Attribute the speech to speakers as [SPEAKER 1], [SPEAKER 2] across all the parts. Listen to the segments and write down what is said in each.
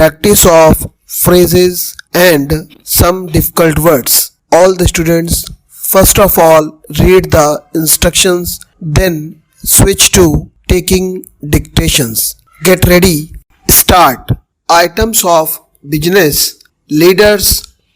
[SPEAKER 1] practice of phrases and some difficult words. All the students first of all read the instructions, then switch to taking dictations. Get ready. Start. Items of business. Leaders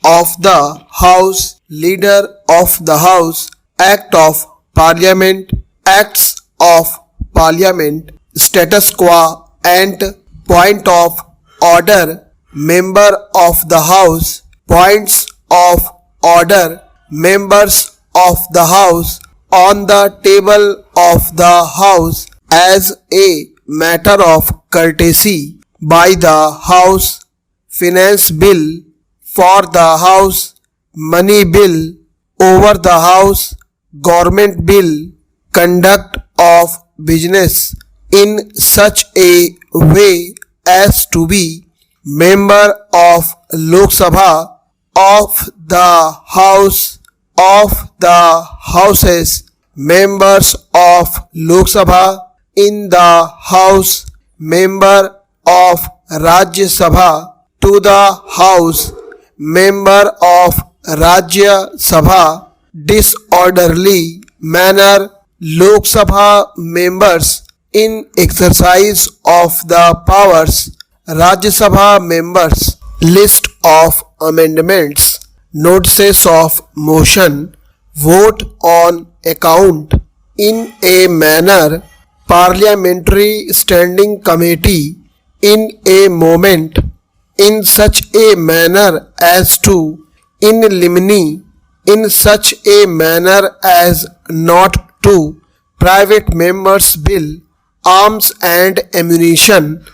[SPEAKER 1] of the house. Leader of the house. Act of parliament. Acts of parliament. Status quo and point of order. Member of the house. Points of order. Members of the house. On the table of the house. As a matter of courtesy. By the house. Finance bill. For the house. Money bill. Over the house. Government bill. Conduct of business in such a way as to be member of Lok Sabha, of the house, of the houses, members of Lok Sabha, in the house, member of Rajya Sabha, to the house, member of Rajya Sabha, disorderly manner, Lok Sabha members in exercise of the powers, Rajya Sabha members, list of amendments, notices of motion, vote on account, in a manner, parliamentary standing committee, in a moment, in such a manner as to, in limine, in such a manner as not to, private members bill, arms and ammunition,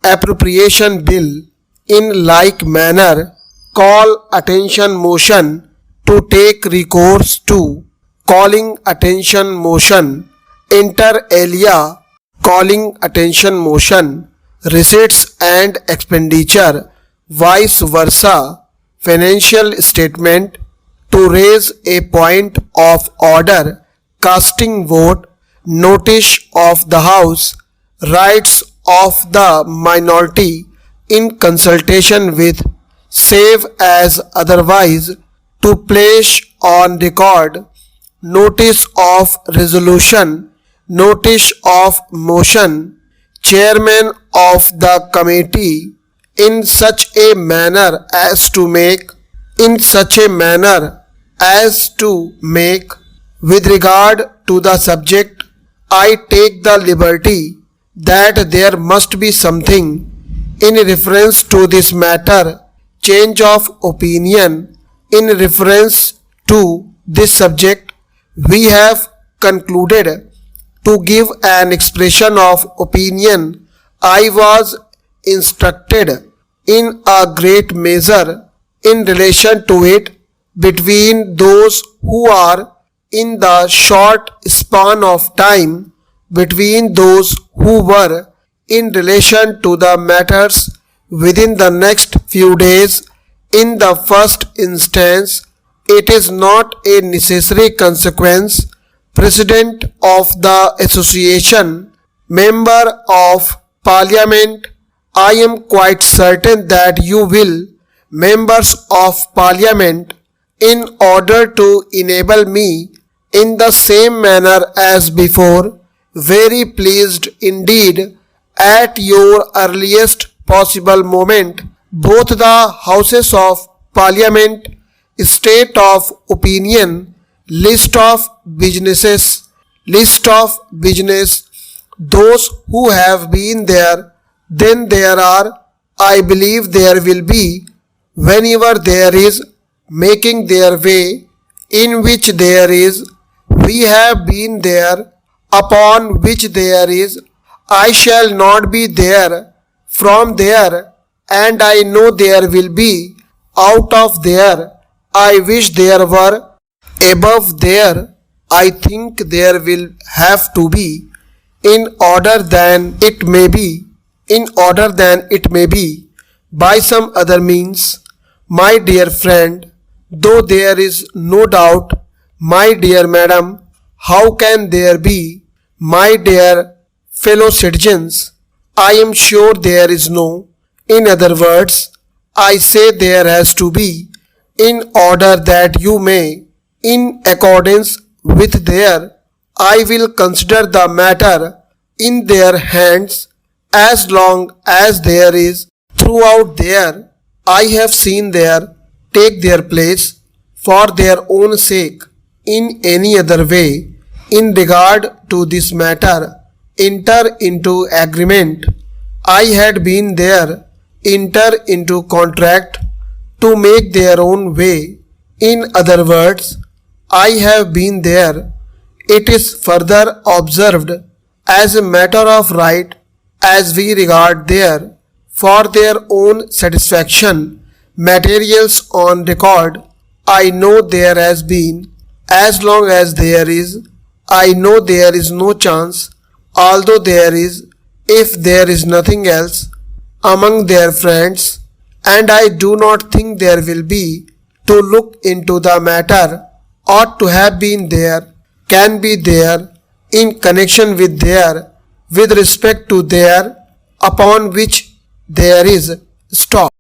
[SPEAKER 1] appropriation bill, in like manner, call attention motion, to take recourse to, calling attention motion, inter alia, calling attention motion, receipts and expenditure, vice versa, financial statement, to raise a point of order, casting vote, notice of the house, rights of the minority in consultation with, save as otherwise, to place on record, notice of resolution, notice of motion, chairman of the committee, in such a manner as to make, in such a manner as to make, with regard to the subject, I take the liberty that there must be something in reference to this matter, change of opinion in reference to this subject, we have concluded to give an expression of opinion. I was instructed in a great measure in relation to it between those who are in the short span of time between those who were in relation to the matters within the next few days. In the first instance, it is not a necessary consequence. President of the association, member of parliament, I am quite certain that you will, members of parliament, in order to enable me in the same manner as before, very pleased indeed at your earliest possible moment, both the houses of parliament, state of opinion, list of business, those who have been there, then there are, I believe there will be, whenever there is, making their way, in which there is, we have been there, upon which there is, I shall not be there, from there, and I know there will be, out of there, I wish there were, above there, I think there will have to be, in order than it may be, by some other means, my dear friend, though there is no doubt, my dear madam, how can there be, my dear fellow citizens, I am sure there is no, In other words, I say there has to be, in order that you may, in accordance with their, I will consider the matter in their hands as long as there is throughout there, I have seen there take their place for their own sake in any other way in regard to this matter enter into agreement. I had been there enter into contract to make their own way. In other words, I have been there. It is further observed as a matter of right as we regard their, for their own satisfaction, materials on record. I know there has been, as long as there is, I know there is no chance, although there is, if there is nothing else, among their friends, and I do not think there will be, to look into the matter, ought to have been there, can be there, in connection with their, with respect to their, upon which there is, stop.